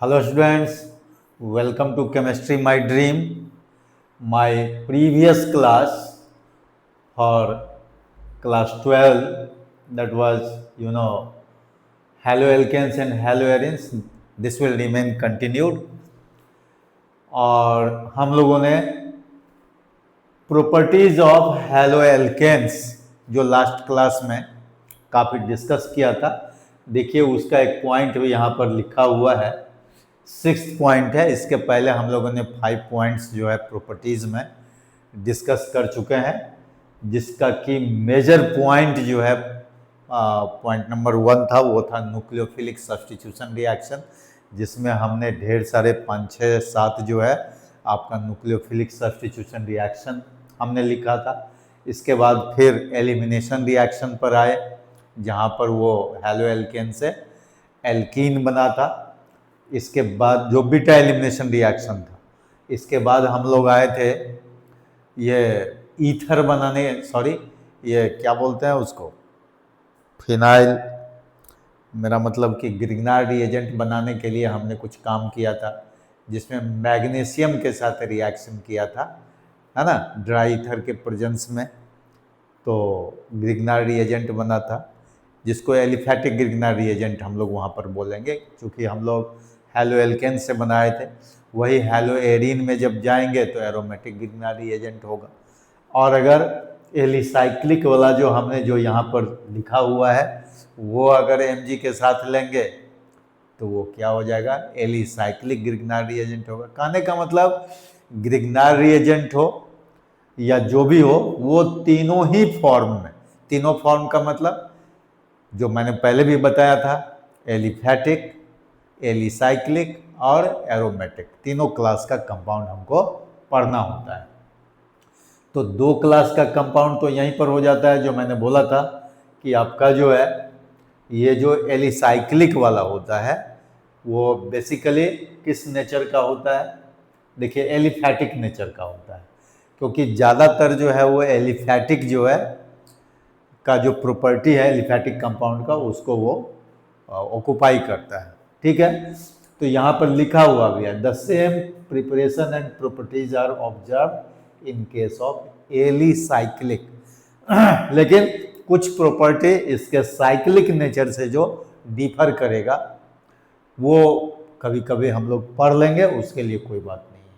Hello students, welcome to Chemistry My Dream. My previous class for class 12, that was haloalkanes and haloarenes. This will remain continued. और हम लोगों ने properties of हैलोएल्केन्स जो last class में काफ़ी discuss किया था। देखिए उसका एक पॉइंट भी यहाँ पर लिखा हुआ है, 6th पॉइंट है। इसके पहले हम लोगों ने 5 पॉइंट्स जो है प्रॉपर्टीज में डिस्कस कर चुके हैं, जिसका कि मेजर पॉइंट जो है पॉइंट नंबर 1 था, वो था न्यूक्लियोफिलिक सब्स्टिट्यूशन रिएक्शन, जिसमें हमने ढेर सारे 5, 6, 7 जो है आपका न्यूक्लियोफिलिक सब्स्टिट्यूशन रिएक्शन हमने लिखा था। इसके बाद फिर एलिमिनेशन रिएक्शन पर आए, जहाँ पर वो हैलोएल्केन से एल्कीन बना था। इसके बाद जो बीटा एलिमिनेशन रिएक्शन था, इसके बाद हम लोग आए थे ये ईथर बनाने, ये क्या बोलते हैं उसको, फिनाइल, मेरा मतलब कि ग्रिग्नार्ड रिएजेंट बनाने के लिए हमने कुछ काम किया था, जिसमें मैग्नीशियम के साथ रिएक्शन किया था, है ना, ड्राई ईथर के प्रेजेंस में। तो ग्रिग्नार्ड रिएजेंट बना था, जिसको एलिफैटिक ग्रिग्नार्ड रिएजेंट हम लोग वहाँ पर बोलेंगे, क्योंकि हम लोग हैलोएल्केन से बनाए थे। वही हैलोएरीन में जब जाएंगे तो एरोमेटिक ग्रिग्नार्ड रिएजेंट होगा। और अगर एलिसाइक्लिक वाला जो हमने जो यहाँ पर लिखा हुआ है, वो अगर Mg के साथ लेंगे तो वो क्या हो जाएगा, एलिसाइक्लिक ग्रिग्नार्ड रिएजेंट होगा। कहने का मतलब ग्रिग्नार्ड रिएजेंट हो या जो भी हो, वो तीनों ही फॉर्म में, तीनों फॉर्म का मतलब जो मैंने पहले भी बताया था, एलिफैटिक, एलिसाइक्लिक और एरोमेटिक, तीनों क्लास का कंपाउंड हमको पढ़ना होता है। तो 2 क्लास का कंपाउंड तो यहीं पर हो जाता है, जो मैंने बोला था कि आपका जो है ये जो एलिसाइक्लिक वाला होता है वो बेसिकली किस नेचर का होता है, देखिए एलिफैटिक नेचर का होता है, क्योंकि ज़्यादातर जो है वो एलिफैटिक जो है का जो प्रॉपर्टी है एलिफैटिक कंपाउंड का, उसको वो ऑक्युपाई करता है। ठीक है, तो यहाँ पर लिखा हुआ भी है, the same preparation and properties are observe in case of alicyclic. लेकिन कुछ प्रॉपर्टी इसके साइक्लिक नेचर से जो डिफर करेगा, वो कभी कभी हम लोग पढ़ लेंगे, उसके लिए कोई बात नहीं है।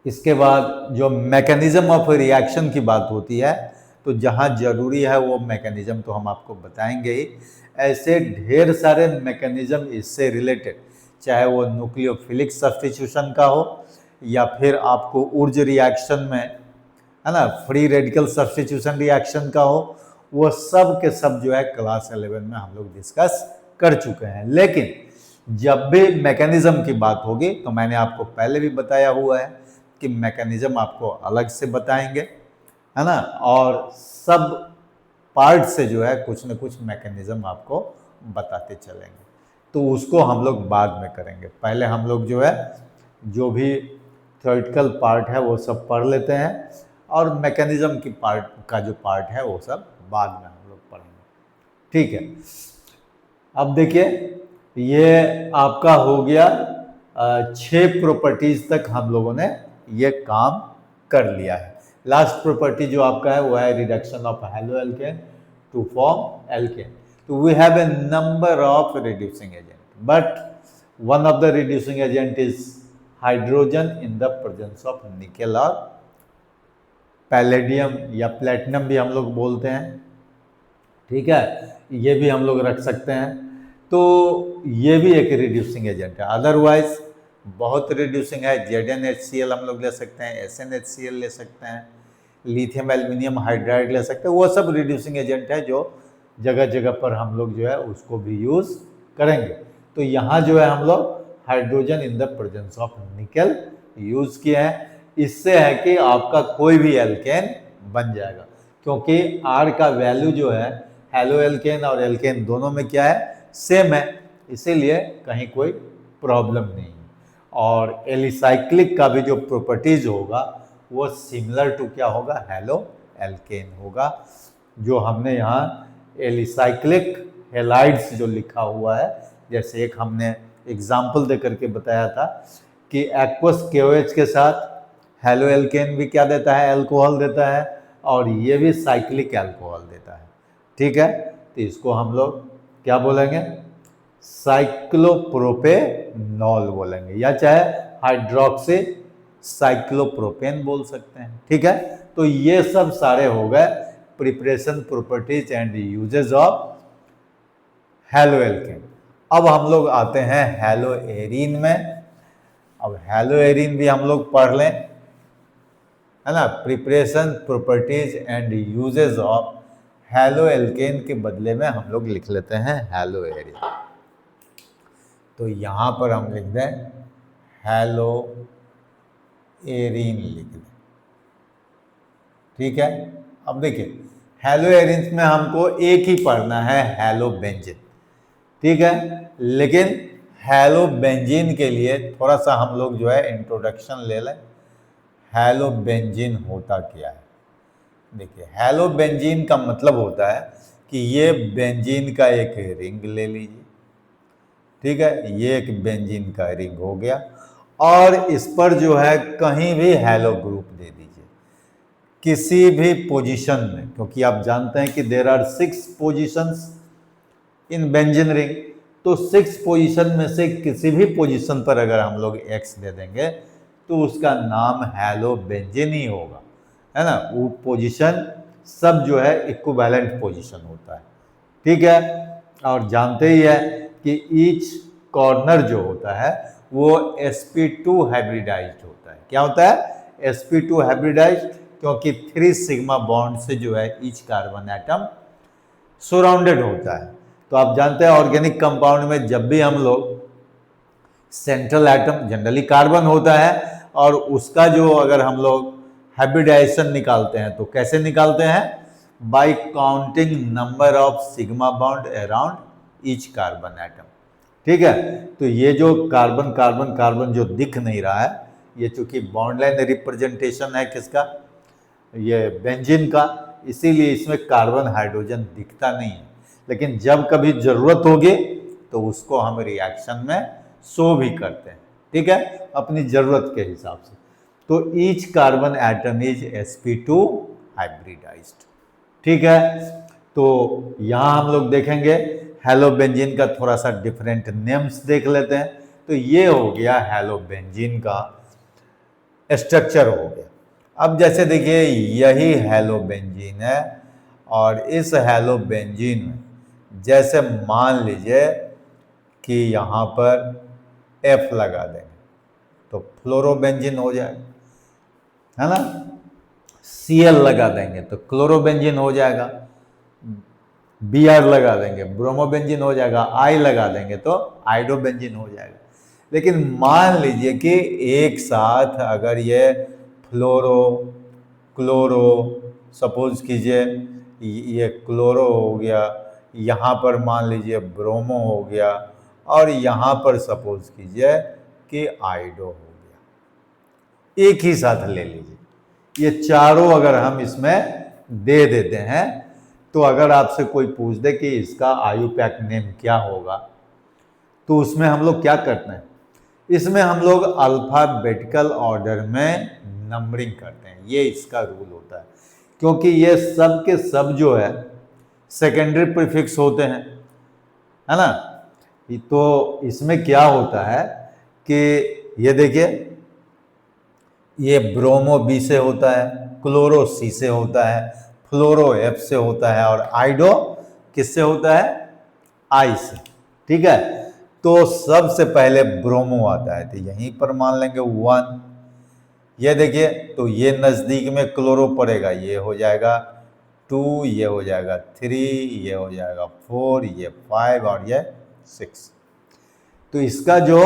इसके बाद जो मैकेनिज्म ऑफ रिएक्शन की बात होती है, तो जहाँ जरूरी है वो मैकेनिज्म तो हम आपको बताएंगे ही। ऐसे ढेर सारे मैकेनिज्म इससे रिलेटेड, चाहे वो न्यूक्लियोफिलिक सब्स्टिट्यूशन का हो या फिर आपको ऊर्ज रिएक्शन में, है ना, फ्री रेडिकल सब्स्टिट्यूशन रिएक्शन का हो, वो सब के सब जो है क्लास 11 में हम लोग डिस्कस कर चुके हैं। लेकिन जब भी मैकेनिज्म की बात होगी तो मैंने आपको पहले भी बताया हुआ है कि मैकेनिज्म आपको अलग से बताएंगे, है ना, और सब पार्ट से जो है कुछ न कुछ मैकेनिज्म आपको बताते चलेंगे। तो उसको हम लोग बाद में करेंगे। पहले हम लोग जो है जो भी थ्योरेटिकल पार्ट है वो सब पढ़ लेते हैं, और मैकेनिज्म की पार्ट का जो पार्ट है वो सब बाद में हम लोग पढ़ेंगे। ठीक है, अब देखिए ये आपका हो गया 6 प्रॉपर्टीज तक हम लोगों ने ये काम कर लिया है। लास्ट प्रॉपर्टी जो आपका है वो है reduction of haloalkane to form alkane. तो we have a number of reducing agent, but one of the reducing agent is hydrogen in the presence of nickel और पैलेडियम, या प्लेटिनम भी हम लोग बोलते हैं। ठीक है, ये भी हम लोग रख सकते हैं। तो ये भी एक रिड्यूसिंग एजेंट है। अदरवाइज बहुत रिड्यूसिंग है, ZnHCl हम लोग ले सकते हैं, SnHCl ले सकते हैं, लिथियम एल्यूमिनियम हाइड्राइड ले सकते हैं। वो सब रिड्यूसिंग एजेंट है जो जगह जगह पर हम लोग जो है उसको भी यूज करेंगे। तो यहाँ जो है हम लोग hydrogen in the presence of nickel use किए हैं। इससे है कि आपका कोई भी एल्केन बन जाएगा, क्योंकि R का वैल्यू जो है हैलोएल्केन और एल्केन दोनों में क्या है, सेम है, इसीलिए कहीं कोई प्रॉब्लम नहीं है। और एलिसाइक्लिक का भी जो प्रॉपर्टीज होगा वो सिमिलर टू क्या होगा, हैलोएल्केन होगा। जो हमने यहाँ एलिसाइक्लिक हेलाइड्स जो लिखा हुआ है, जैसे एक हमने एग्जाम्पल दे करके बताया था कि एक्वस KOH के साथ हेलो एल्केन भी क्या देता है, अल्कोहल देता है, और ये भी साइक्लिक अल्कोहल देता है। ठीक है, तो इसको हम लोग क्या बोलेंगे, साइक्लोप्रोपेनॉल बोलेंगे, या चाहे हाइड्रोक्सी साइक्लोप्रोपेन बोल सकते हैं। ठीक है, तो ये सब सारे हो गए preparation, properties and uses of halo alkane. अब हम लोग आते हैं हेलो एरीन में। अब हेलो एरीन भी हम लोग पढ़ लें, है ना। Preparation, properties and uses of halo alkane के बदले में हम लोग लिख लेते हैं हेलो एरीन। तो यहां पर हम लिख दें हेलो एरीन लिख दें। ठीक है, अब देखिए हेलो एरीन में हमको एक ही पढ़ना है, हेलो बेंजीन। ठीक है, लेकिन हेलो बेंजीन के लिए थोड़ा सा हम लोग जो है इंट्रोडक्शन ले लें। हेलो बेंजीन होता क्या है? देखिए हेलो बेंजीन का मतलब होता है कि ये बेंजीन का एक रिंग ले लीजिए। ठीक है, ये एक बेंजीन का रिंग हो गया, और इस पर जो है कहीं भी हेलो ग्रुप दे दीजिए, किसी भी पोजीशन में, क्योंकि आप जानते हैं कि there are 6 positions in benzene ring. तो 6 पोजीशन में से किसी भी पोजीशन पर अगर हम लोग X दे देंगे तो उसका नाम हेलो बेंजीन ही होगा, है ना। वो पोजीशन सब जो है इक्विवेलेंट पोजीशन होता है। ठीक है, और जानते ही है कि ईच कॉर्नर जो होता है वो sp2 हाइब्रिडाइज्ड होता है। क्या होता है? sp2 हाइब्रिडाइज्ड, क्योंकि 3 सिग्मा बॉन्ड से जो है ईच कार्बन एटम सराउंडेड होता है। तो आप जानते हैं ऑर्गेनिक कंपाउंड में जब भी हम लोग सेंट्रल एटम जनरली कार्बन होता है, और उसका जो अगर हम लोग हाइब्रिडाइजेशन निकालते हैं तो कैसे निकालते हैं? Bye counting number of sigma bond around each carbon atom. ठीक है, तो ये जो कार्बन कार्बन कार्बन जो दिख नहीं रहा है, ये चूंकि बॉन्ड लाइन रिप्रेजेंटेशन है किसका, ये बेंजीन का, इसीलिए इसमें कार्बन हाइड्रोजन दिखता नहीं है। लेकिन जब कभी जरूरत होगी तो उसको हम रिएक्शन में शो भी करते हैं। ठीक है, अपनी जरूरत के हिसाब से। तो each carbon atom is sp2 hybridized. ठीक है, तो यहां हम लोग देखेंगे हेलो बेंजीन का थोड़ा सा डिफरेंट नेम्स देख लेते हैं। तो ये हो गया हेलो बेंजीन का स्ट्रक्चर हो गया। अब जैसे देखिए यही हेलो बेंजीन है, और इस हेलो बेंजीन में जैसे मान लीजिए कि यहाँ पर F लगा देंगे तो फ्लोरोबेंजीन हो जाएगा, है ना। Cl लगा देंगे तो क्लोरोबेंजीन हो जाएगा, Br लगा देंगे ब्रोमोबेंजीन हो जाएगा, I लगा देंगे तो आइडोबेंजीन हो जाएगा। लेकिन मान लीजिए कि एक साथ अगर ये फ्लोरो क्लोरो, सपोज कीजिए ये क्लोरो हो गया, यहाँ पर मान लीजिए ब्रोमो हो गया, और यहाँ पर सपोज कीजिए कि आइडो हो गया, एक ही साथ ले लीजिए। ये चारों अगर हम इसमें दे देते हैं तो अगर आपसे कोई पूछ दे कि इसका आयुपैक नेम क्या होगा, तो उसमें हम लोग क्या करते हैं, इसमें हम लोग अल्फाबेटिकल ऑर्डर में नंबरिंग करते हैं। ये इसका रूल होता है, क्योंकि ये सब के सब जो है सेकेंडरी प्रीफिक्स होते हैं, है ना। तो इसमें क्या होता है कि ये देखिए ये ब्रोमो बी से होता है, क्लोरो सी से होता है, फ्लोरो एफ से होता है, और आइडो किससे होता है? आई से। ठीक है, तो सबसे पहले ब्रोमो आता है, तो यहीं पर मान लेंगे 1। ये देखिए तो ये नजदीक में क्लोरो पड़ेगा, ये हो जाएगा 2, ये हो जाएगा 3, ये हो जाएगा 4, ये 5 और ये 6। तो इसका जो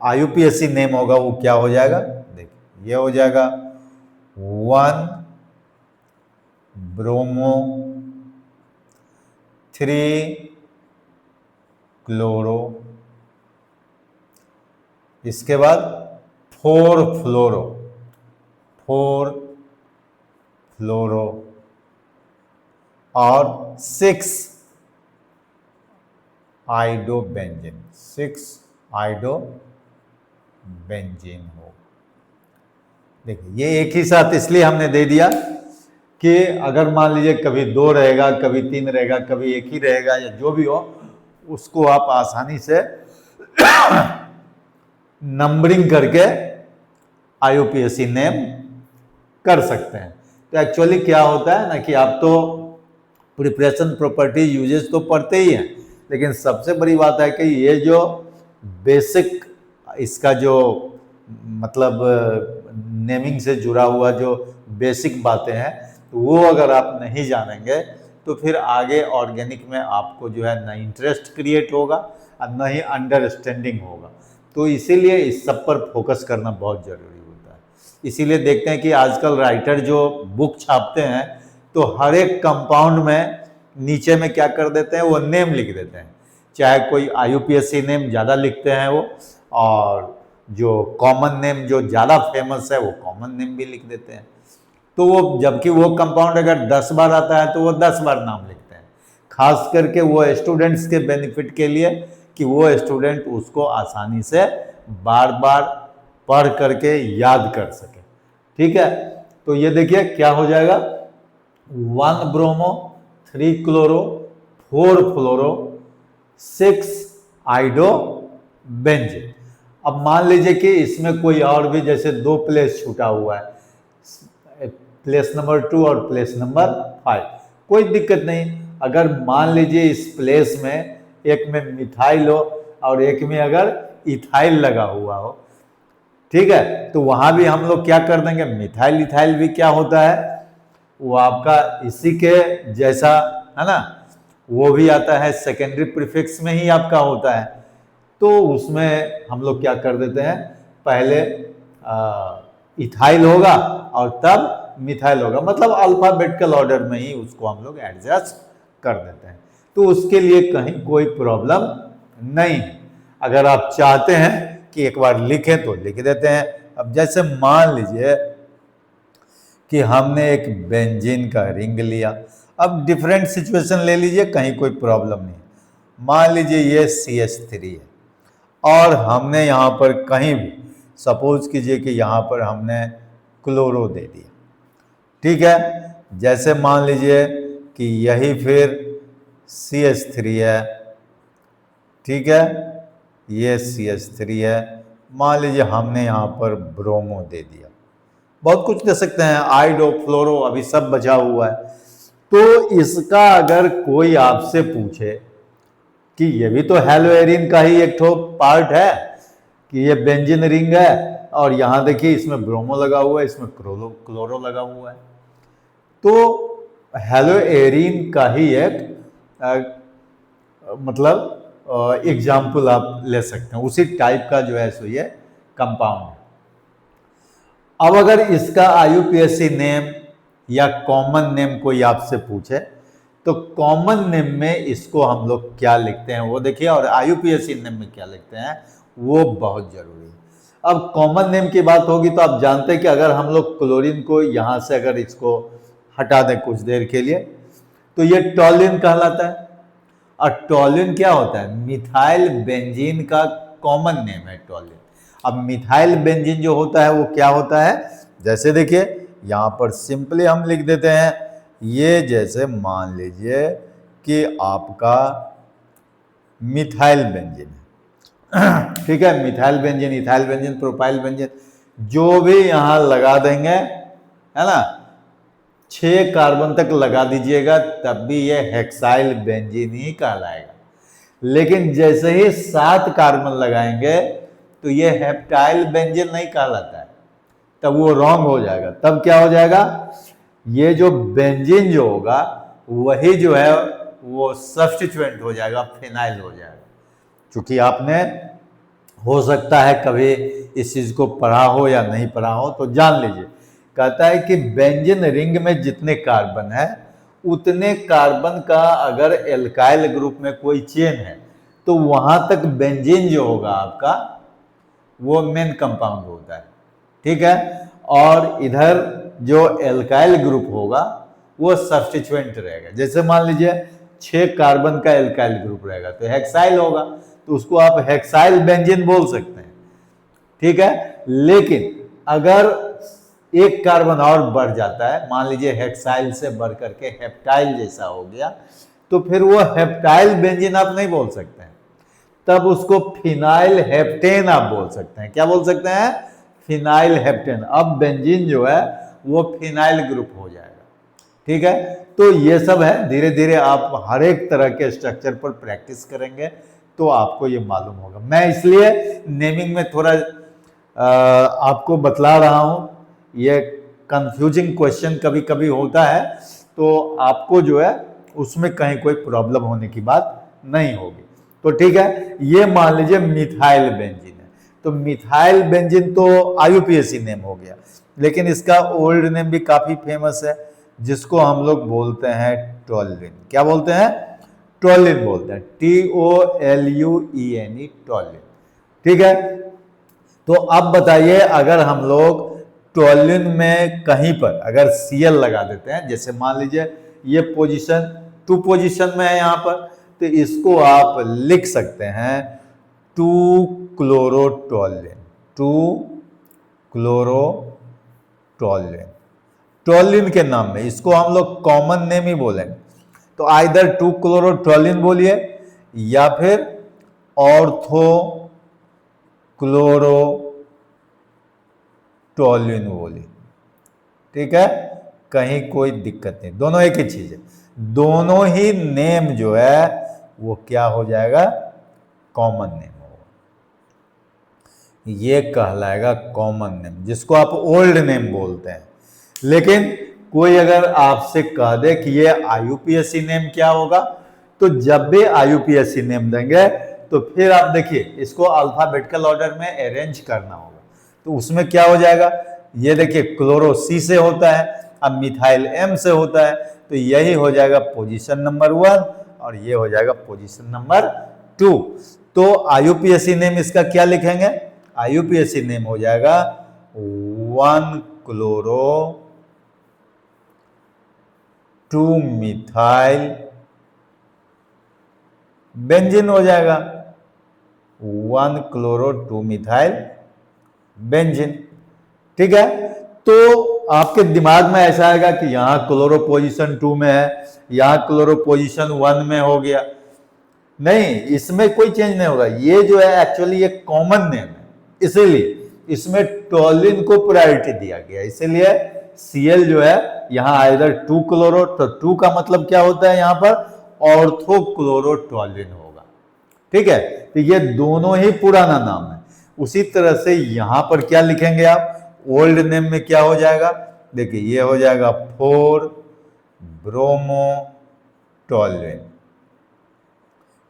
IUPAC नेम होगा वो क्या हो जाएगा? देखिए ये हो जाएगा 1 ब्रोमो 3 क्लोरो, इसके बाद 4 फ्लोरो, 4 फ्लोरो और 6 आइडोबेंजीन, 6 हाइड्रो बेंजीन हो। देखिए ये एक ही साथ इसलिए हमने दे दिया कि अगर मान लीजिए कभी 2 रहेगा, कभी 3 रहेगा, कभी एक ही रहेगा, या जो भी हो, उसको आप आसानी से नंबरिंग करके IUPAC नेम कर सकते हैं। तो एक्चुअली क्या होता है ना कि आप तो प्रिपरेशन प्रॉपर्टी यूजेस तो पढ़ते ही हैं, लेकिन सबसे बड़ी बात है कि ये जो बेसिक इसका जो मतलब नेमिंग से जुड़ा हुआ जो बेसिक बातें हैं, तो वो अगर आप नहीं जानेंगे तो फिर आगे ऑर्गेनिक में आपको जो है ना इंटरेस्ट क्रिएट होगा और ना ही अंडरस्टैंडिंग होगा। तो इसीलिए इस सब पर फोकस करना बहुत ज़रूरी होता है। इसीलिए देखते हैं कि आजकल राइटर जो बुक छापते हैं तो हर एक कंपाउंड में नीचे में क्या कर देते हैं, वो नेम लिख देते हैं। चाहे कोई IUPAC नेम ज़्यादा लिखते हैं वो, और जो कॉमन नेम जो ज़्यादा फेमस है वो कॉमन नेम भी लिख देते हैं। तो वो जबकि वो कंपाउंड अगर 10 बार आता है तो वो 10 बार नाम लिखते हैं, खास करके वो स्टूडेंट्स के बेनिफिट के लिए कि वो स्टूडेंट उसको आसानी से बार बार पढ़ करके याद कर सके। ठीक है, तो ये देखिए क्या हो जाएगा, 1 ब्रोमो 3 क्लोरो 4 फ्लोरो 6 आइडो बेंजीन। अब मान लीजिए कि इसमें कोई और भी जैसे 2 प्लेस छूटा हुआ है, प्लेस नंबर 2 और प्लेस नंबर 5, कोई दिक्कत नहीं। अगर मान लीजिए इस प्लेस में एक में मिथाइल हो और एक में अगर इथाइल लगा हुआ हो, ठीक है, तो वहां भी हम लोग क्या कर देंगे, मिथाइल इथाइल भी क्या होता है, वो आपका इसी के जैसा है ना, वो भी आता है सेकेंडरी प्रीफिक्स में ही आपका होता है। तो उसमें हम लोग क्या कर देते हैं, पहले इथाइल होगा और तब मिथाइल होगा, मतलब अल्फाबेटिकल ऑर्डर में ही उसको हम लोग एडजस्ट कर देते हैं। तो उसके लिए कहीं कोई प्रॉब्लम नहीं। अगर आप चाहते हैं कि एक बार लिखें तो लिख देते हैं। अब जैसे मान लीजिए कि हमने एक बेंजीन का रिंग लिया, अब डिफरेंट सिचुएशन ले लीजिए, कहीं कोई प्रॉब्लम नहीं। मान लीजिए ये CH3 है और हमने यहाँ पर कहीं भी सपोज कीजिए कि यहाँ पर हमने क्लोरो दे दिया, ठीक है। जैसे मान लीजिए कि यही फिर CH3 है, ठीक है, ये CH3 है, मान लीजिए हमने यहाँ पर ब्रोमो दे दिया, बहुत कुछ दे सकते हैं, आइडो फ्लोरो अभी सब बचा हुआ है। तो इसका अगर कोई आपसे पूछे कि ये भी तो हेलोएरिन का ही एक ठो पार्ट है कि ये बेंजीन रिंग है और यहाँ देखिए इसमें ब्रोमो लगा हुआ है, इसमें क्लोरो लगा हुआ है, तो हेलोएरिन का ही एक मतलब एग्जाम्पल आप ले सकते हैं, उसी टाइप का जो है सो ये कंपाउंड है। अब अगर इसका IUPAC नेम या कॉमन नेम कोई आपसे पूछे तो कॉमन नेम में इसको हम लोग क्या लिखते हैं वो देखिए, और IUPAC नेम में क्या लिखते हैं वो बहुत जरूरी है। अब कॉमन नेम की बात होगी तो आप जानते हैं कि अगर हम लोग क्लोरीन को यहाँ से अगर इसको हटा दें कुछ देर के लिए तो ये टॉलिन कहलाता है। और टॉलिन क्या होता है, मिथाइल बेंजीन का कॉमन नेम है टॉलिन। अब मिथाइल बेंजीन जो होता है वो क्या होता है, जैसे देखिए यहाँ पर सिंपली हम लिख देते हैं, ये जैसे मान लीजिए कि आपका मिथाइल बेंजीन है, ठीक है, methyl benzene, ethyl benzene, propyl benzene, जो भी यहाँ लगा देंगे है ना, 6 कार्बन तक लगा दीजिएगा तब भी ये हेक्साइल बेंजीन ही कहलाएगा। लेकिन जैसे ही 7 कार्बन लगाएंगे तो ये हेप्टाइल बेंजीन नहीं कहलाता है, तब वो रॉन्ग हो जाएगा। तब क्या हो जाएगा, ये जो बेंजीन जो होगा वही जो है वो सब्स्टिट्यूएंट हो जाएगा, फिनाइल हो जाएगा। क्योंकि आपने हो सकता है कभी इस चीज को पढ़ा हो या नहीं पढ़ा हो, तो जान लीजिए, कहता है कि बेंजीन रिंग में जितने कार्बन है उतने कार्बन का अगर एल्काइल ग्रुप में कोई चेन है तो वहां तक बेंजीन जो होगा आपका वो मेन कंपाउंड होता है, ठीक है, और इधर जो एल्काइल ग्रुप होगा वो सब्स्टिट्यूएंट रहेगा। जैसे मान लीजिए 6 कार्बन का एल्काइल ग्रुप रहेगा तो हेक्साइल होगा, तो उसको आप हेक्साइल बेंजीन बोल सकते हैं, ठीक है। लेकिन अगर एक कार्बन और बढ़ जाता है, मान लीजिए हेक्साइल से बढ़ करके हेप्टाइल जैसा हो गया, तो फिर वो हेप्टाइल बेंजीन आप नहीं बोल सकते हैं, तब उसको फिनाइल हेप्टेन आप बोल सकते हैं। क्या बोल सकते हैं? Phenyl heptane. अब बेंजीन जो है वो फिनाइल ग्रुप हो जाएगा, ठीक है। तो ये सब है, धीरे धीरे आप हर एक तरह के स्ट्रक्चर पर प्रैक्टिस करेंगे तो आपको ये मालूम होगा। मैं इसलिए नेमिंग में थोड़ा आपको बतला रहा हूं, ये कंफ्यूजिंग क्वेश्चन कभी कभी होता है, तो आपको जो है उसमें कहीं कोई प्रॉब्लम होने की बात नहीं होगी। तो ठीक है, ये मान लीजिए मिथाइल बेंजीन है, तो मिथाइल बेंजीन तो आईयूपीएसी नेम हो गया, लेकिन इसका ओल्ड नेम भी काफी फेमस है, जिसको हम लोग बोलते हैं टोल्यूइन। क्या बोलते हैं? टोल्यूइन बोलते हैं, TOLUENE, टोल्यूइन, ठीक है। तो अब बताइए, अगर हम लोग टोल्यूइन में कहीं पर अगर Cl लगा देते हैं, जैसे मान लीजिए ये पोजीशन 2 पोजीशन में है यहां पर, तो इसको आप लिख सकते हैं 2 क्लोरोटोल्यूइन, 2 क्लोरोटोल्यूइन, टोल्यूइन के नाम में। इसको हम लोग कॉमन नेम ही बोलेंगे, तो आइदर 2 क्लोरोटोल्यूइन बोलिए या फिर ऑर्थो क्लोरोटोल्यूइन बोलिए, ठीक है। कहीं कोई दिक्कत नहीं, दोनों एक ही चीज है, दोनों ही नेम जो है वो क्या हो जाएगा? कॉमन नेम होगा, ये कहलाएगा कॉमन नेम, जिसको आप ओल्ड नेम बोलते हैं। लेकिन कोई अगर आपसे कह दे कि ये आईयूपीएसी नेम क्या होगा, तो जब भी आईयूपीएसी नेम देंगे तो फिर आप देखिए इसको अल्फाबेटिकल ऑर्डर में अरेंज करना होगा, तो उसमें क्या हो जाएगा? ये देखिए क्लोरो C से होता है, अब मिथाइल M से होता है, तो यही हो जाएगा पोजीशन नंबर 1 और ये हो जाएगा पोजीशन नंबर 2। तो आईयूपीएसी नेम इसका क्या लिखेंगे? आईयूपीएसी नेम हो जाएगा 1 क्लोरो 2 मिथाइल बेंजीन हो जाएगा, 1 क्लोरो 2 मिथाइल बेंजीन, ठीक है। तो आपके दिमाग में ऐसा आएगा कि यहां क्लोरो पोजीशन 2 में है, यहां क्लोरो पोजीशन 1 में हो गया। नहीं, इसमें कोई चेंज नहीं होगा, ये जो है एक्चुअली ये कॉमन नेम है, इसीलिए इसमें टोल्यूइन को प्रायोरिटी दिया गया, इसीलिए Cl जो है यहां आइदर 2 क्लोरो, तो 2 का मतलब क्या होता है यहां पर? ऑर्थो क्लोरोटोल्यूइन होगा, ठीक है। तो ये दोनों ही पुराना नाम है। उसी तरह से यहां पर क्या लिखेंगे आप? ओल्ड नेम में क्या हो जाएगा? देखिए ये हो जाएगा 4 ब्रोमोटोल्यूइन,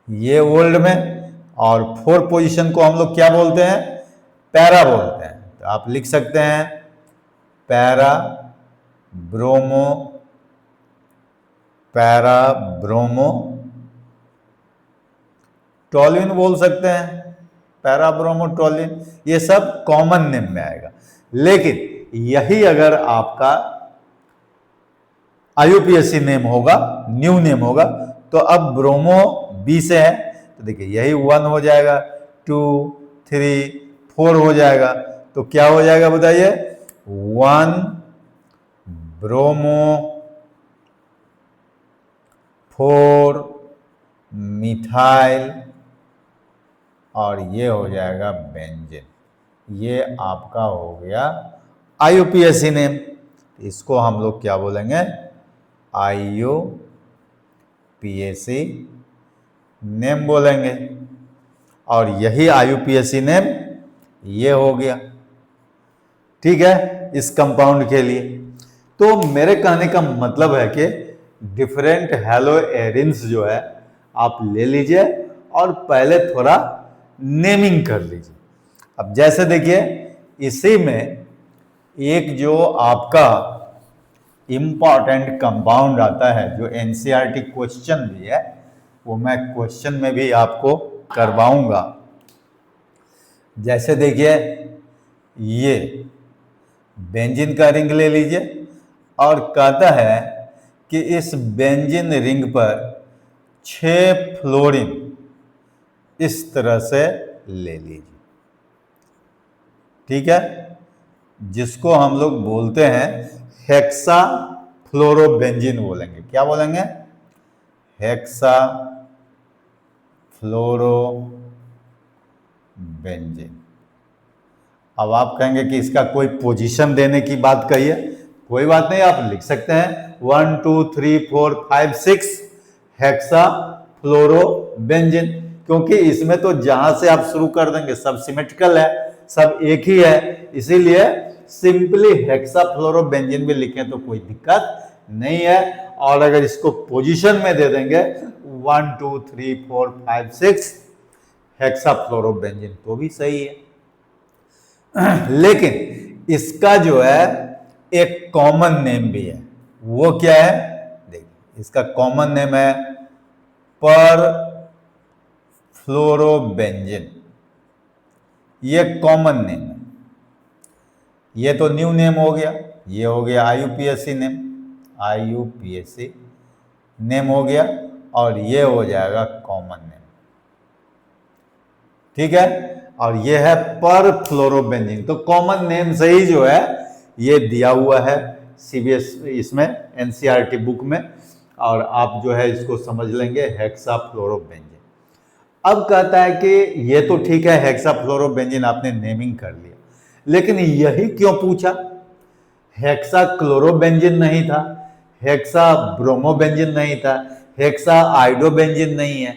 ये ओल्ड में, और 4 पोजीशन को हम लोग क्या बोलते हैं? पैरा बोलते हैं, तो आप लिख सकते हैं पैरा ब्रोमो टोल्यूइन बोल सकते हैं, पैरा ब्रोमोटोल्यूइन, ये सब कॉमन नेम में आएगा। लेकिन यही अगर आपका आईयूपीएसी नेम होगा, न्यू नेम होगा, तो अब ब्रोमो B से है, तो देखिए यही 1 हो जाएगा, 2 3 4 हो जाएगा, तो क्या हो जाएगा बताइए? 1 ब्रोमो 4 मिथाइल, और ये हो जाएगा बेंजीन। ये आपका हो गया आईयूपीएसी नेम। इसको हम लोग क्या बोलेंगे? आईयूपीएसी नेम बोलेंगे, और यही आईयूपीएसी नेम ये हो गया, ठीक है, इस कंपाउंड के लिए। तो मेरे कहने का मतलब है कि डिफरेंट हैलोएरिन्स जो है आप ले लीजिए और पहले थोड़ा नेमिंग कर लीजिए। अब जैसे देखिए, इसी में एक जो आपका इंपॉर्टेंट कंपाउंड आता है, जो एनसीईआरटी क्वेश्चन भी है, वो मैं क्वेश्चन में भी आपको करवाऊंगा। जैसे देखिए, ये बेंजीन का रिंग ले लीजिए और कहता है कि इस बेंजीन रिंग पर 6 फ्लोरीन इस तरह से ले लीजिए, ठीक है, जिसको हम लोग बोलते हैं हेक्सा फ्लोरोबेंजीन बोलेंगे। क्या बोलेंगे? Hexa fluorobenzene. अब आप कहेंगे कि इसका कोई पोजीशन देने की बात कही है, कोई बात नहीं, आप लिख सकते हैं 1 2 3 4 5 6 हेक्सा फ्लोरोबेंजीन, क्योंकि इसमें तो जहां से आप शुरू कर देंगे सब सिमेट्रिकल है, सब एक ही है, इसीलिए सिंपली हेक्सा फ्लोरोबेंजीन भी लिखें तो कोई दिक्कत नहीं है। और अगर इसको पोजीशन में दे देंगे 1 2 3 4 5 6 हेक्सा फ्लोरोबेंजीन तो भी सही है। लेकिन इसका जो है एक कॉमन नेम भी है, वो क्या है? देखिए, इसका कॉमन नेम है पर फ्लोरोबेंजीन। ये कॉमन नेम है, ये तो न्यू नेम हो गया, ये हो गया आईयूपीएसी नेम, आईयूपीएसी नेम हो गया, और ये हो जाएगा कॉमन नेम, ठीक है। और ये है पर फ्लोरोबेंजीन, तो कॉमन नेम से ही जो है ये दिया हुआ है सीबीएस इसमें एनसीईआरटी बुक में, और आप जो है इसको समझ लेंगे हेक्सा फ्लोरोबेंजीन। अब कहता है कि ये तो ठीक है, हेक्सा फ्लोरोबेंजीन आपने नेमिंग कर लिया, लेकिन यही क्यों पूछा? हेक्सा क्लोरोबेंजीन नहीं था, हेक्सा ब्रोमोबेंजीन नहीं था, हेक्सा आइडोबेंजीन नहीं है,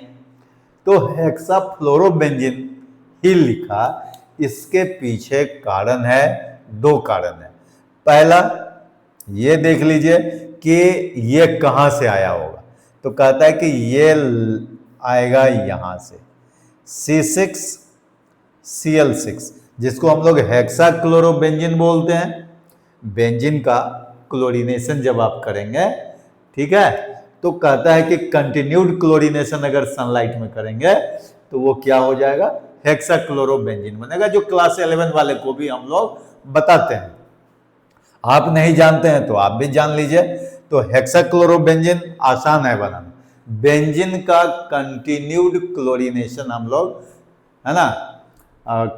तो हेक्सा फ्लोरोबेंजीन ही लिखा। इसके पीछे कारण है, दो कारण है। पहला ये देख लीजिए कि ये कहां से आया होगा, तो कहता है कि ये आएगा यहां से C6Cl6, जिसको हम लोग हेक्सा क्लोरोबेंजीन बोलते हैं। बेंजीन का क्लोरीनेशन जब आप करेंगे, ठीक है, तो कहता है कि कंटिन्यूड क्लोरीनेशन अगर सनलाइट में करेंगे तो वो क्या हो जाएगा? हेक्सा क्लोरोबेंजीन बनेगा, जो क्लास 11 वाले को भी हम लोग बताते हैं। आप नहीं जानते हैं तो आप भी जान लीजिए। तो हेक्सा क्लोरोबेंजीन आसान है बनाना, बेंजीन का कंटिन्यूड क्लोरीनेशन हम लोग, है ना,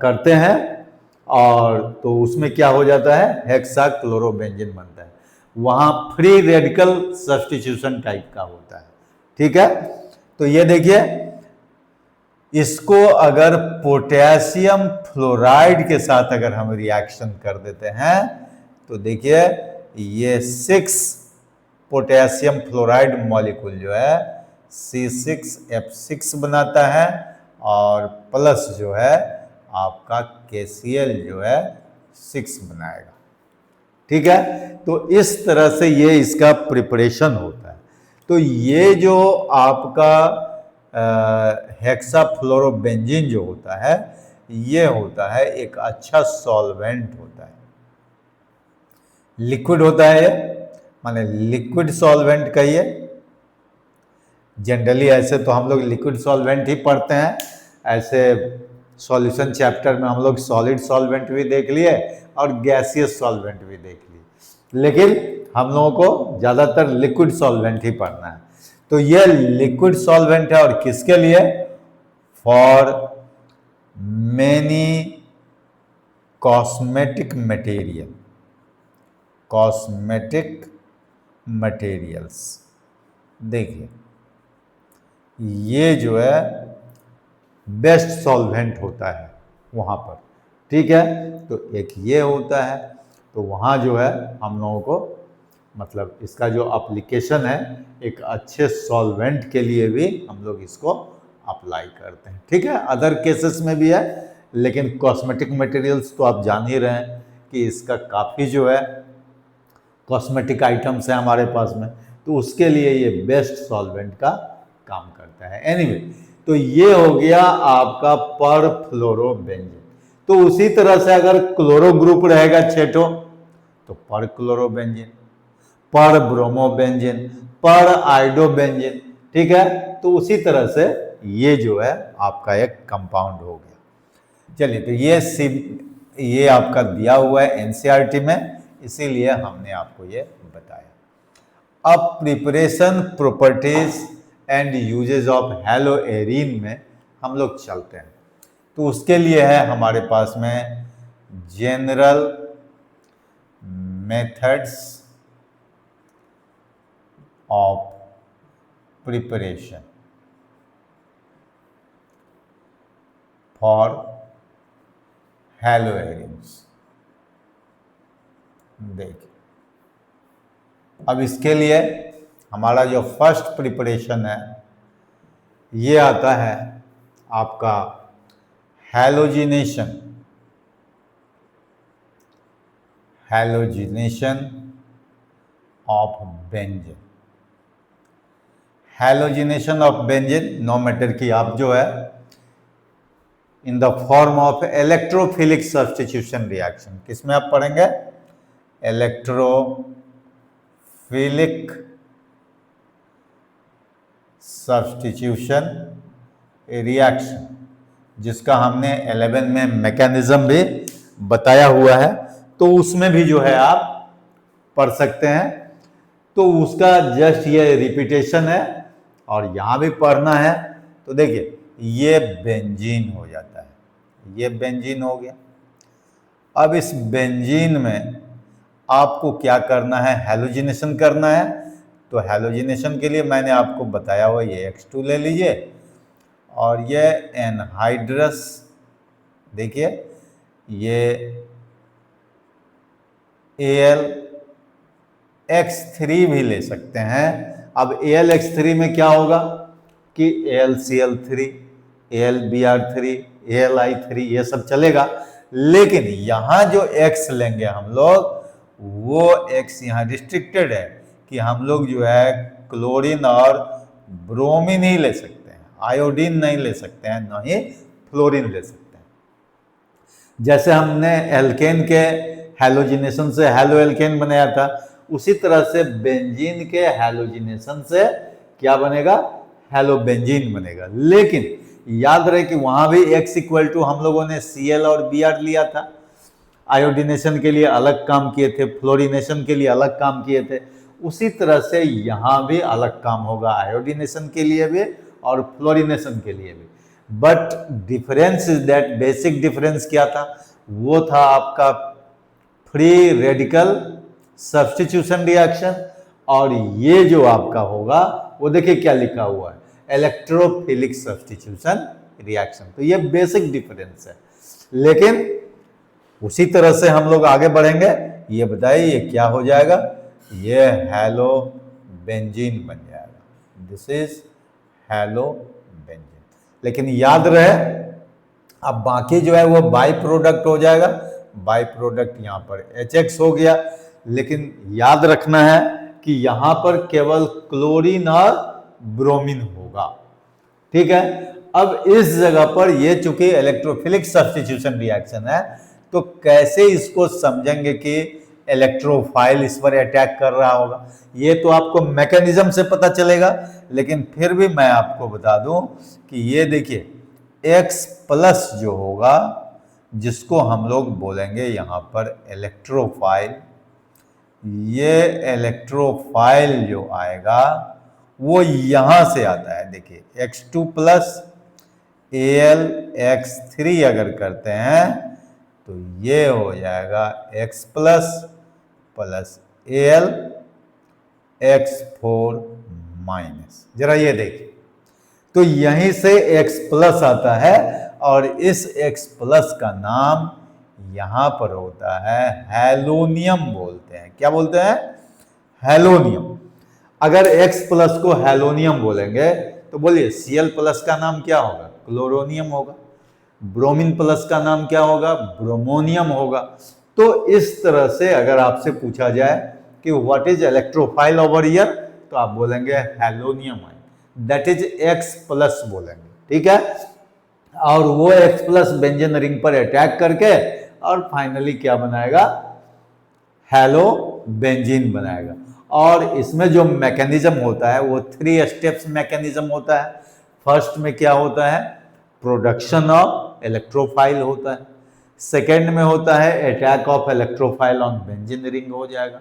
करते हैं, और तो उसमें क्या हो जाता है? हेक्सा क्लोरोबेंजीन बनता है। वहां फ्री रेडिकल सब्स्टिट्यूशन टाइप का होता है, ठीक है। तो ये देखिए, इसको अगर पोटेशियम फ्लोराइड के साथ अगर हम रिएक्शन कर देते हैं तो देखिए ये 6 पोटेशियम फ्लोराइड मॉलिक्यूल जो है C6F6 बनाता है, और प्लस जो है आपका KCl जो है 6 बनाएगा, ठीक है। तो इस तरह से ये इसका प्रिपरेशन होता है। तो ये जो आपका हेक्सा फ्लोरोबेंजीन जो होता है, ये होता है एक अच्छा सॉल्वेंट होता है, लिक्विड होता है, माने लिक्विड सॉल्वेंट कहिए। जनरली ऐसे तो हम लोग लिक्विड सॉल्वेंट ही पढ़ते हैं, ऐसे सॉल्यूशन चैप्टर में हम लोग सॉलिड सॉल्वेंट भी देख लिए और गैसियस सॉल्वेंट भी देख लिए, लेकिन हम लोगों को ज़्यादातर लिक्विड सॉल्वेंट ही पढ़ना है। तो ये लिक्विड सॉल्वेंट है, और किसके लिए? For many cosmetic material, cosmetic materials. देखिए ये जो है बेस्ट सॉल्वेंट होता है वहाँ पर, ठीक है। तो एक ये होता है, तो वहाँ जो है हम लोगों को मतलब इसका जो एप्लीकेशन है एक अच्छे सॉल्वेंट के लिए भी हम लोग इसको अप्लाई करते हैं, ठीक है। अदर केसेस में भी है, लेकिन कॉस्मेटिक मटेरियल्स तो आप जान ही रहे हैं कि इसका काफ़ी जो है कॉस्मेटिक आइटम्स है हमारे पास में, तो उसके लिए ये बेस्ट सॉल्वेंट का काम करता है। एनीवे, तो ये हो गया आपका पर फ्लोरोबेंजीन। तो उसी तरह से अगर क्लोरो ग्रुप रहेगा 6 ठो, तो पर क्लोरोबेंजीन, पर ब्रोमोबेंजीन, पर आइडोबेंजीन, ठीक है। तो उसी तरह से ये जो है आपका एक कंपाउंड हो गया। चलिए, तो ये आपका दिया हुआ है एनसीईआरटी में, इसीलिए हमने आपको ये बताया। अब preparation properties and uses of haloarene में हम लोग चलते हैं। तो उसके लिए है हमारे पास में general methods of preparation for haloarenes. देखिए, अब इसके लिए हमारा जो फर्स्ट प्रिपरेशन है ये आता है आपका halogenation of benzene. Halogenation of benzene, no matter कि आप जो है in the form of electrophilic substitution reaction, किसमें आप पढ़ेंगे? इलेक्ट्रोफिलिक सब्स्टिट्यूशन रिएक्शन, जिसका हमने 11 में मैकेनिज्म भी बताया हुआ है, तो उसमें भी जो है आप पढ़ सकते हैं। तो उसका जस्ट ये रिपीटेशन है और यहां भी पढ़ना है। तो देखिए, ये बेंजीन हो जाता है, ये बेंजीन हो गया। अब इस बेंजीन में आपको क्या करना है? हैलोजिनेशन करना है। तो हैलोजिनेशन के लिए मैंने आपको बताया हुआ, ये X2 ले लीजिए और ये एनहाइड्रस, देखिए ये AlX3 भी ले सकते हैं। अब AlX3 में क्या होगा कि AlCl3, AlBr3, AlI3 ये सब चलेगा, लेकिन यहां जो X लेंगे हम लोग, वो X यहां रिस्ट्रिक्टेड है कि हम लोग जो है क्लोरीन और ब्रोमीन ही ले सकते हैं, आयोडीन नहीं ले सकते हैं, न ही फ्लोरीन ले सकते हैं। जैसे हमने एल्केन के हैलोजिनेशन से हैलो एल्केन बनाया था, उसी तरह से बेंजीन के हैलोजिनेशन से क्या बनेगा? हैलो बेंजीन बनेगा। लेकिन याद रहे कि वहां भी X इक्वल टू हम लोगों ने Cl और Br लिया था, आयोडीनेशन के लिए अलग काम किए थे, फ्लोरिनेशन के लिए अलग काम किए थे। उसी तरह से यहां भी अलग काम होगा, आयोडीनेशन के लिए भी और फ्लोरिनेशन के लिए भी। But difference is that, basic difference क्या था? वो था आपका फ्री रेडिकल सब्स्टिट्यूशन रिएक्शन, और ये जो आपका होगा वो देखिए क्या लिखा हुआ है, इलेक्ट्रोफिलिक सब्स्टिट्यूशन रिएक्शन। तो ये बेसिक डिफरेंस है, लेकिन उसी तरह से हम लोग आगे बढ़ेंगे। ये बताइए ये क्या हो जाएगा? ये हैलो बेंजीन बन जाएगा। This is hello benzene. लेकिन याद रहे, अब बाकी जो है वो बाई प्रोडक्ट हो जाएगा। बाई प्रोडक्ट यहाँ पर HX हो गया, लेकिन याद रखना है कि यहां पर केवल क्लोरीन और ब्रोमीन होगा, ठीक है। अब इस जगह पर ये चूंकि इलेक्ट्रोफिलिक सब्स्टिट्यूशन रिएक्शन है, तो कैसे इसको समझेंगे कि इलेक्ट्रोफाइल इस पर अटैक कर रहा होगा? ये तो आपको मैकेनिज्म से पता चलेगा, लेकिन फिर भी मैं आपको बता दूं कि ये देखिए X+ जो होगा, जिसको हम लोग बोलेंगे यहां पर इलेक्ट्रोफाइल, ये इलेक्ट्रोफाइल जो आएगा वो यहां से आता है। देखिए X2+ AlX3 अगर करते हैं तो ये हो जाएगा X+ + AlX4-। जरा ये देखिए, तो यहीं से X+ आता है और इस X+ का नाम यहां पर होता है हैलोनियम बोलते हैं। क्या बोलते हैं? हैलोनियम। अगर X+ को हैलोनियम बोलेंगे तो बोलिए Cl+ का नाम क्या होगा? क्लोरोनियम होगा। ब्रोमीन प्लस का नाम क्या होगा? ब्रोमोनियम होगा। तो इस तरह से अगर आपसे पूछा जाए कि what is electrophile over here, तो आप बोलेंगे हैलोनियम आयन, दैट इज X+ बोलेंगे, ठीक है। और वो X+ बेंजीन रिंग पर अटैक करके और फाइनली क्या बनाएगा? हैलो बेंजीन बनाएगा। और इसमें जो मैकेनिज्म होता है वो 3 स्टेप्स मैकेनिज्म होता है। फर्स्ट में क्या होता है? प्रोडक्शन ऑफ इलेक्ट्रोफाइल होता है। सेकेंड में होता है attack of electrophile on benzene ring हो जाएगा।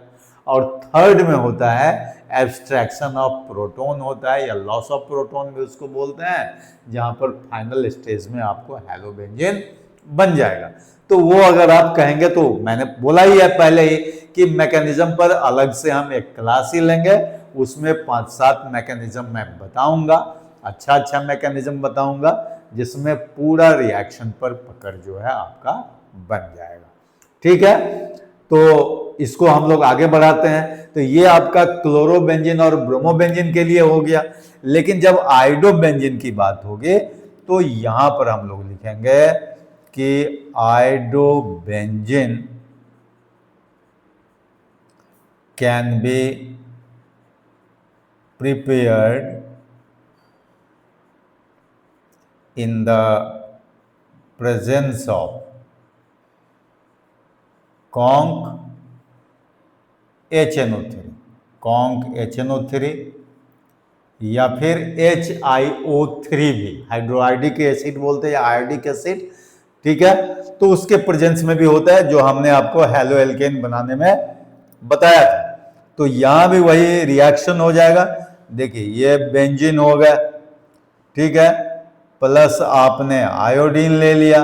और थर्ड में होता है एब्स्ट्रैक्शन ऑफ प्रोटॉन होता है, या लॉस ऑफ प्रोटॉन भी उसको बोलते हैं, जहां पर फाइनल स्टेज में आपको हैलोबेंजीन बन जाएगा। तो वो अगर आप कहेंगे तो मैंने बोला ही है पहले ही कि मैकेनिज्म पर अलग से हम एक क्लास ही लेंगे, उसमें 5-7 मैकेनिज्म मैं बताऊंगा, अच्छा मैकेनिज्म बताऊंगा, जिसमें पूरा रिएक्शन पर पकड़ जो है आपका बन जाएगा। ठीक है, तो इसको हम लोग आगे बढ़ाते हैं। तो ये आपका क्लोरोबेंजीन और ब्रोमोबेंजीन के लिए हो गया। लेकिन जब आयोडोबेंजीन की बात होगी तो यहां पर हम लोग लिखेंगे कि iodobenzene can be prepared in the presence of conc HNO3, conc HNO3 या फिर HiO3 भी, हाइड्रोआइडिक एसिड बोलते हैं या आयोडिक एसिड। ठीक है, तो उसके प्रेजेंस में भी होता है, जो हमने आपको हैलो एल्केन बनाने में बताया था। तो यहां भी वही रिएक्शन हो जाएगा। देखिए ये बेंजीन हो गया, ठीक है, प्लस आपने आयोडीन ले लिया,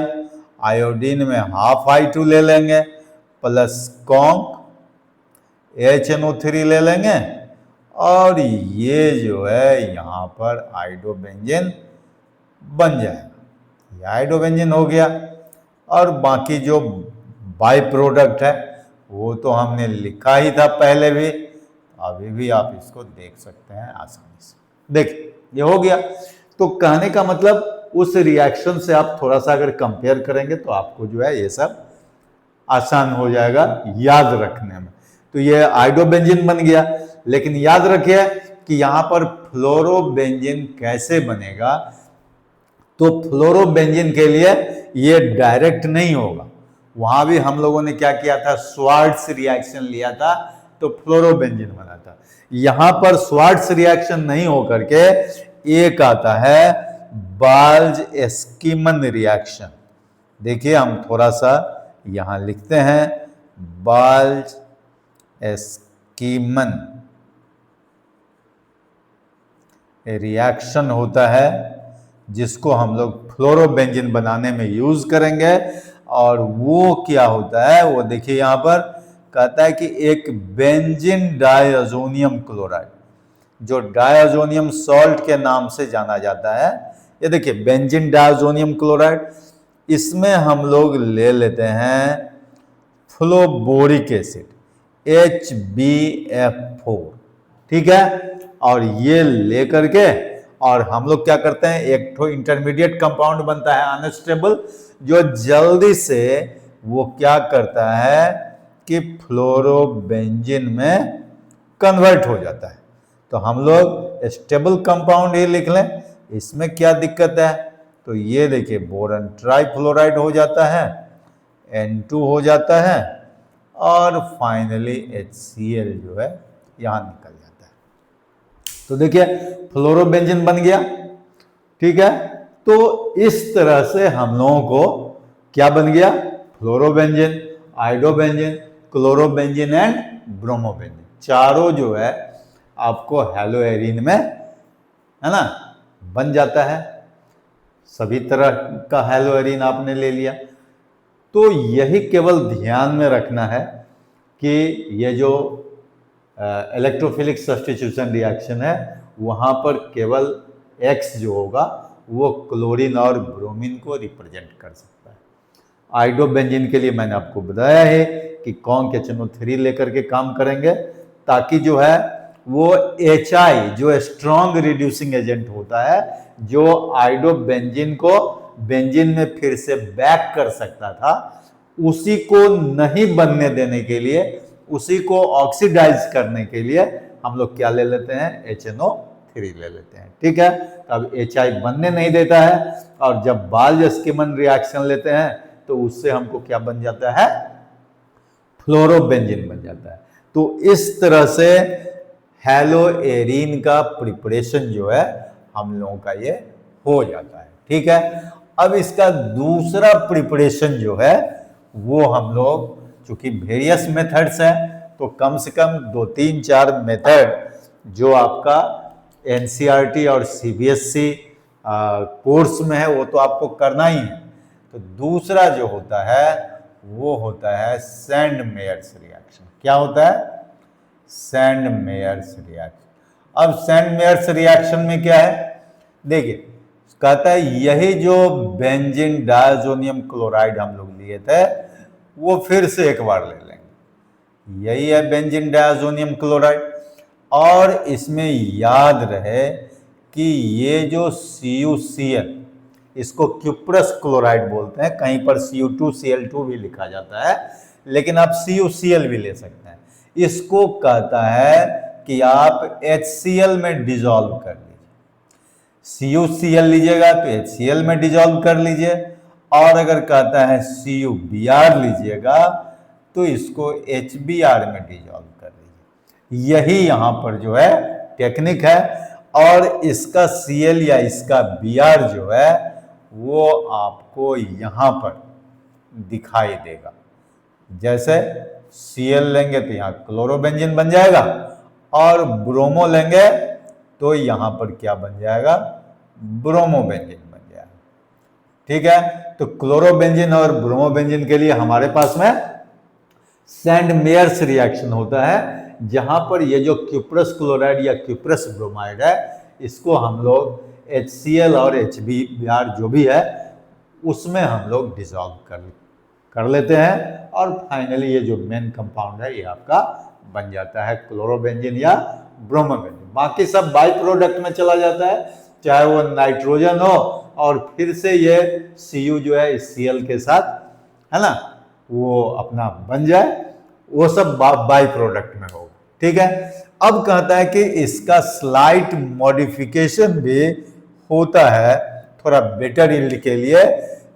आयोडीन में हाफ I2 ले लेंगे, प्लस कॉन्क HNO3 ले लेंगे, और ये जो है यहाँ पर आयोडोबेंजीन बन जाएगा। ये आयोडोबेंजीन हो गया। और बाकी जो बाय प्रोडक्ट है वो तो हमने लिखा ही था पहले भी, अभी भी आप इसको देख सकते हैं आसानी से। देखिए ये हो गया। तो कहने का मतलब उस रिएक्शन से आप थोड़ा सा अगर कंपेयर करेंगे तो आपको जो है ये सब आसान हो जाएगा याद रखने में। तो ये आयोडोबेंजीन बन गया। लेकिन याद रखिए कि यहां पर फ्लोरोबेंजीन कैसे बनेगा। तो फ्लोरोबेंजीन के लिए ये डायरेक्ट नहीं होगा। वहां भी हम लोगों ने क्या किया था, स्वार्ट्स रिएक्शन लिया था तो फ्लोरोबेंजीन बना था। यहां पर स्वार्ट्स रिएक्शन नहीं होकर के एक आता है बाल्ज-एस्कीमन रिएक्शन। देखिए हम थोड़ा सा यहां लिखते हैं, बाल्ज-एस्कीमन रिएक्शन होता है जिसको हम लोग फ्लोरोबेंजीन बनाने में यूज करेंगे। और वो क्या होता है, वो देखिए यहां पर कहता है कि एक बेंजीन डायज़ोनियम क्लोराइड, जो डायज़ोनियम सॉल्ट के नाम से जाना जाता है, ये देखिए बेंजीन डायज़ोनियम क्लोराइड, इसमें हम लोग ले लेते हैं फ्लोबोरिक एसिड HbF4। ठीक है, और ये लेकर के और हम लोग क्या करते हैं, एक तो इंटरमीडिएट कंपाउंड बनता है अनस्टेबल, जो जल्दी से वो क्या करता है कि फ्लोरोबेंजीन में कन्वर्ट हो जाता है। तो हम लोग स्टेबल कंपाउंड ही लिख लें, इसमें क्या दिक्कत है। तो ये देखिए बोरन ट्राइफ्लोराइड हो जाता है, N2 हो जाता है, और फाइनली HCl जो है यहां निकल जाता है। तो देखिए फ्लोरोबेंजीन बन गया। ठीक है, तो इस तरह से हम लोगों को क्या बन गया, fluorobenzene, iodobenzene, chlorobenzene and bromobenzene, चारों जो है आपको हैलोएरीन में, है ना, बन जाता है। सभी तरह का हैलोएरीन आपने ले लिया। तो यही केवल ध्यान में रखना है कि ये जो इलेक्ट्रोफिलिक सब्स्टिट्यूशन रिएक्शन है वहां पर केवल X जो होगा वो क्लोरीन और ब्रोमीन को रिप्रेजेंट कर सकता है। आयोडोबेंजीन के लिए मैंने आपको बताया है कि कॉन्क HNO3 लेकर के काम करेंगे, ताकि जो है वो HI जो स्ट्रॉन्ग रिड्यूसिंग एजेंट होता है, जो आयोडोबेंजीन को बेंजीन में फिर से बैक कर सकता था, उसी को नहीं बनने देने के लिए, उसी को ऑक्सीडाइज करने के लिए हम लोग क्या ले लेते हैं, HNO3 ले लेते हैं। ठीक है, अब HI बनने नहीं देता है, और जब बाल्ज-एस्कीमन रिएक्शन लेते हैं तो उससे हमको क्या बन जाता है, फ्लोरोबेंजीन बन जाता है। तो इस तरह से हैलोएरीन का प्रिपरेशन जो है हम लोगों का ये हो जाता है। ठीक है, अब इसका दूसरा प्रिपरेशन जो है वो हम लोग, चूंकि वेरियस मेथड्स है तो कम से कम 2-3-4 मेथड जो आपका एनसीईआरटी और सीबीएसई कोर्स में है वो तो आपको करना ही है। तो दूसरा जो होता है वो होता है सैंडमेयर्स रिएक्शन। क्या होता है? सैंडमेयर्स रिएक्शन। अब सैंडमेयर्स रिएक्शन में क्या है, देखिए कहता है यही जो बेंजीन डायज़ोनियम क्लोराइड हम लोग लिए थे वो फिर से एक बार ले लेंगे। यही है बेंजीन डायज़ोनियम क्लोराइड, और इसमें याद रहे कि ये जो CuCl, इसको क्यूप्रस क्लोराइड बोलते हैं, कहीं पर Cu2Cl2 भी लिखा जाता है, लेकिन आप CuCl भी ले सकते हैं। इसको कहता है कि आप HCl में डिजॉल्व कर लीजिए। CuCl लीजिएगा तो HCl में डिजॉल्व कर लीजिए, और अगर कहता है CuBr लीजिएगा तो इसको HBr में डिजॉल्व कर लीजिए। यही यहाँ पर जो है टेक्निक है, और इसका Cl या इसका Br जो है वो आपको यहाँ पर दिखाई देगा। जैसे Cl लेंगे तो यहाँ क्लोरोबेंजीन बन जाएगा, और ब्रोमो लेंगे तो यहाँ पर क्या बन जाएगा? ब्रोमोबेंजीन बन जाएगा। ठीक है, तो क्लोरोबेंजीन और ब्रोमोबेंजीन के लिए हमारे पास में सैंडमेयर्स रिएक्शन होता है, जहां पर ये जो क्यूप्रस क्लोराइड या क्यूप्रस ब्रोमाइड है इसको हम लोग HCl और HBr जो भी है उसमें हम लोग डिसॉल्व कर लेते हैं, और फाइनली ये जो मेन कंपाउंड है ये आपका बन जाता है क्लोरोबेंजीन या ब्रोमोबेंजीन। बाकी सब बाई प्रोडक्ट में चला जाता है, चाहे वो नाइट्रोजन हो और फिर से ये Cu जो है इस Cl के साथ है ना वो अपना बन जाए, वो सब बाई प्रोडक्ट में होगा। ठीक है, अब कहता है कि इसका स्लाइट मॉडिफिकेशन भी होता है थोड़ा बेटर यील्ड के लिए।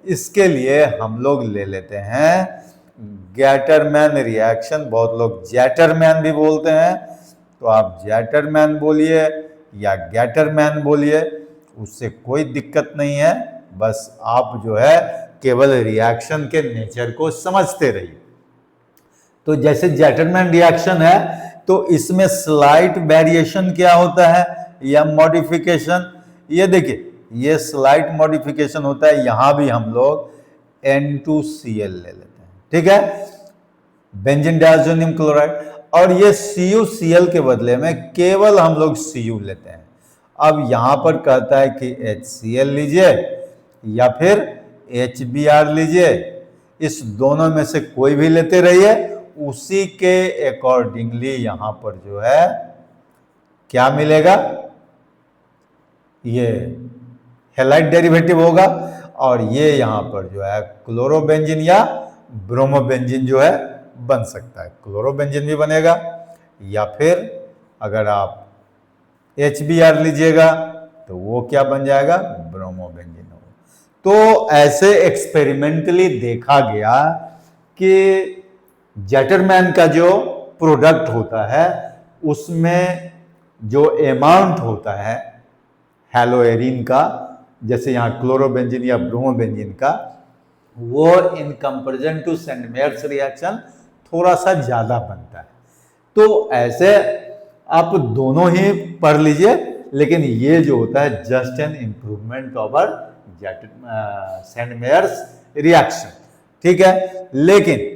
इसके लिए हम लोग ले लेते हैं गैटरमैन रिएक्शन, बहुत लोग जैटरमैन भी बोलते हैं, तो आप जैटरमैन बोलिए या गैटरमैन बोलिए, उससे कोई दिक्कत नहीं है, बस आप जो है केवल रिएक्शन के नेचर को समझते रहिए। तो जैसे जैटरमैन रिएक्शन है तो इसमें स्लाइट वेरिएशन क्या होता है या मॉडिफिकेशन, ये देखिए ये स्लाइट मॉडिफिकेशन होता है। यहां भी हम लोग N2Cl ले लेते हैं, ठीक है, बेंजीन डायज़ोनियम क्लोराइड, और ये CuCl के बदले में केवल हम लोग Cu लेते हैं। अब यहां पर कहता है कि HCl लीजिए या फिर HBr लीजिए, इस दोनों में से कोई भी लेते रहिए, उसी के अकॉर्डिंगली यहां पर जो है क्या मिलेगा, ये हैलाइड डेरिवेटिव होगा, और ये यहां पर जो है क्लोरोबेंजीन या ब्रोमोबेंजीन जो है बन सकता है। क्लोरोबेंजीन भी बनेगा, या फिर अगर आप HBr लीजिएगा तो वो क्या बन जाएगा? ब्रोमोबेंजीन होगा। तो ऐसे एक्सपेरिमेंटली देखा गया कि जैटरमैन का जो प्रोडक्ट होता है उसमें जो अमाउंट होता है हैलोएरिन का, जैसे यहाँ क्लोरोबेंजीन या ब्रोमोबेंजीन का, वो इन कंपैरिजन टू सैंडमेयर्स रिएक्शन थोड़ा सा ज्यादा बनता है। तो ऐसे आप दोनों ही पढ़ लीजिए, लेकिन ये जो होता है just an improvement over Sandmeyer's reaction, ठीक है। लेकिन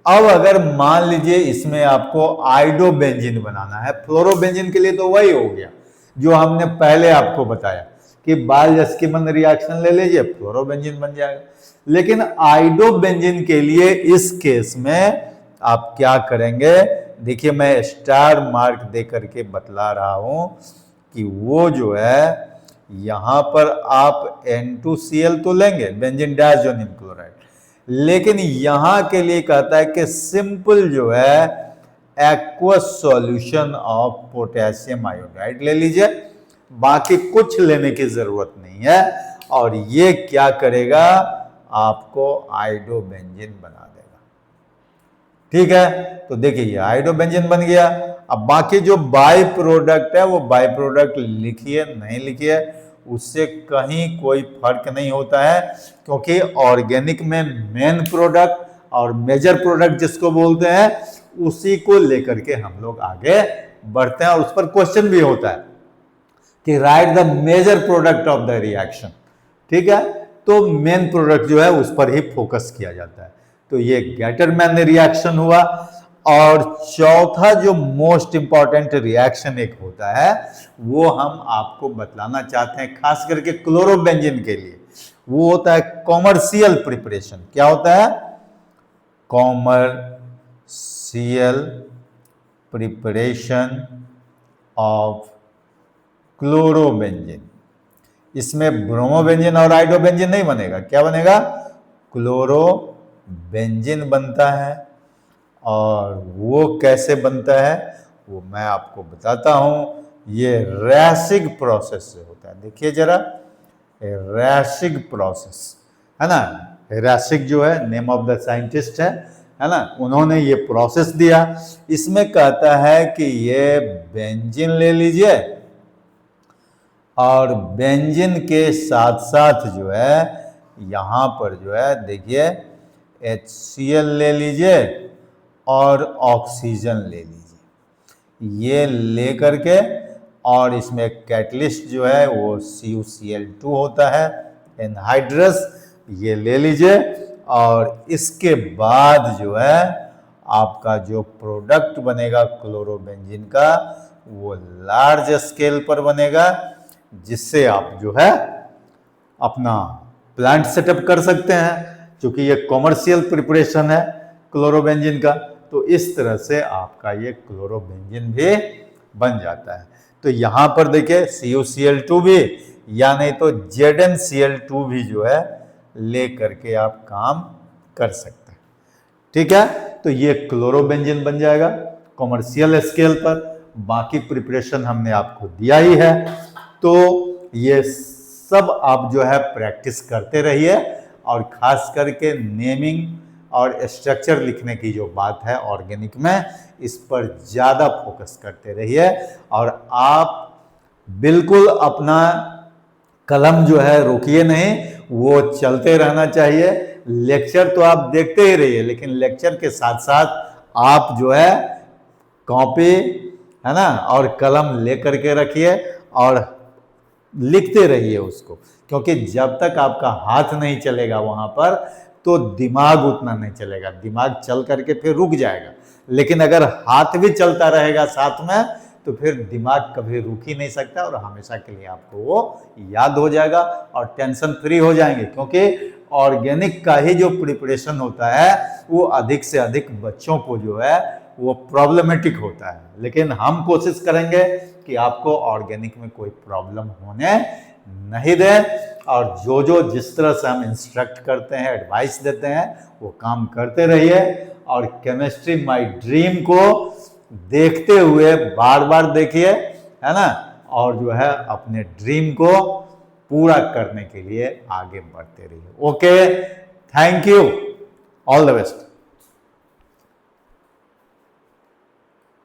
अब अगर मान लीजिए इसमें आपको आइडोबेंजीन बनाना है, फ्लोरोबेंजीन के लिए तो वही हो गया जो हमने पहले आपको बताया कि बायल-जैस्कीमन रिएक्शन ले लीजिए, फ्लोरोबेंजीन बन जाएगा। लेकिन आइडोबेंजीन के लिए इस केस में आप क्या करेंगे, देखिए मैं स्टार मार्क दे करके बतला रहा हूं कि वो जो है यहां पर आप N2Cl तो लेंगे, बेंजीन डायज़ोनियम क्लोराइड, लेकिन यहां के लिए कहता है कि सिंपल जो है aqueous solution of potassium iodide ले लीजिए, बाकी कुछ लेने की जरूरत नहीं है, और ये क्या करेगा, आपको आइडोबेंजीन बना देगा। ठीक है, तो देखिए ये आइडोबेंजीन बन गया। अब बाकी जो बाई प्रोडक्ट है वो बाई प्रोडक्ट लिखिए नहीं लिखिए उससे कहीं कोई फर्क नहीं होता है, क्योंकि ऑर्गेनिक में मेन प्रोडक्ट और मेजर प्रोडक्ट जिसको बोलते हैं उसी को लेकर के हम लोग आगे बढ़ते हैं। और उस पर क्वेश्चन भी होता है कि right the major product of the reaction, ठीक है। तो मेन प्रोडक्ट जो है उस पर ही फोकस किया जाता है। तो ये गेटरमैन रिएक्शन हुआ। और चौथा जो मोस्ट इंपॉर्टेंट रिएक्शन एक होता है वो हम आपको बतलाना चाहते हैं खास करके क्लोरोबेंजीन के लिए, वो होता है कॉमर्शियल प्रिपरेशन। क्या होता है? Commercial preparation of chlorobenzene. इसमें ब्रोमोबेंजीन और आइडोबेंजीन नहीं बनेगा। क्या बनेगा? क्लोरोबेंजीन बनता है। और वो कैसे बनता है वो मैं आपको बताता हूं। ये रैसिक प्रोसेस से होता है। देखिए जरा, रैसिक प्रोसेस है ना। रैसिक जो है नेम ऑफ द साइंटिस्ट है ना, उन्होंने ये प्रोसेस दिया। इसमें कहता है कि ये बेंजीन ले लीजिए और बेंजीन के साथ साथ जो है यहां पर जो है देखिए HCl ले लीजिए और ऑक्सीजन ले लीजिए। ये ले करके और इसमें कैटलिस्ट जो है वो CuCl2 होता है, एनहाइड्रस। ये ले लीजिए और इसके बाद जो है आपका जो प्रोडक्ट बनेगा क्लोरोबेंजीन का वो लार्ज स्केल पर बनेगा, जिससे आप जो है अपना प्लांट सेटअप कर सकते हैं। क्योंकि ये कॉमर्शियल प्रिपरेशन है क्लोरोबेंजीन का, तो इस तरह से आपका ये क्लोरोबेंजीन भी बन जाता है। तो यहां पर देखिए CuCl2 भी या नहीं तो ZnCl2 भी जो है ले करके आप काम कर सकते हैं, ठीक है। तो ये क्लोरोबेंजीन बन जाएगा कॉमर्शियल स्केल पर। बाकी प्रिपरेशन हमने आपको दिया ही है। तो ये सब आप जो है प्रैक्टिस करते रहिए और खास करके नेमिंग और स्ट्रक्चर लिखने की जो बात है ऑर्गेनिक में, इस पर ज्यादा फोकस करते रहिए। और आप बिल्कुल अपना कलम जो है रोकिए नहीं, वो चलते रहना चाहिए। लेक्चर तो आप देखते ही रहिए, लेकिन लेक्चर के साथ साथ आप जो है कॉपी है ना और कलम लेकर के रखिए और लिखते रहिए उसको। क्योंकि जब तक आपका हाथ नहीं चलेगा वहां पर तो दिमाग उतना नहीं चलेगा। दिमाग चल करके फिर रुक जाएगा, लेकिन अगर हाथ भी चलता रहेगा साथ में तो फिर दिमाग कभी रुक ही नहीं सकता और हमेशा के लिए आपको वो याद हो जाएगा और टेंशन फ्री हो जाएंगे। क्योंकि ऑर्गेनिक का ही जो प्रिपरेशन होता है वो अधिक से अधिक बच्चों को जो है वो प्रॉब्लमेटिक होता है। लेकिन हम कोशिश करेंगे कि आपको ऑर्गेनिक में कोई प्रॉब्लम होने नहीं दें। और जो जो जिस तरह से हम इंस्ट्रक्ट करते हैं, एडवाइस देते हैं, वो काम करते रहिए। और केमिस्ट्री माय ड्रीम को देखते हुए बार बार देखिए, है ना। और जो है अपने ड्रीम को पूरा करने के लिए आगे बढ़ते रहिए। Okay, thank you, all the best.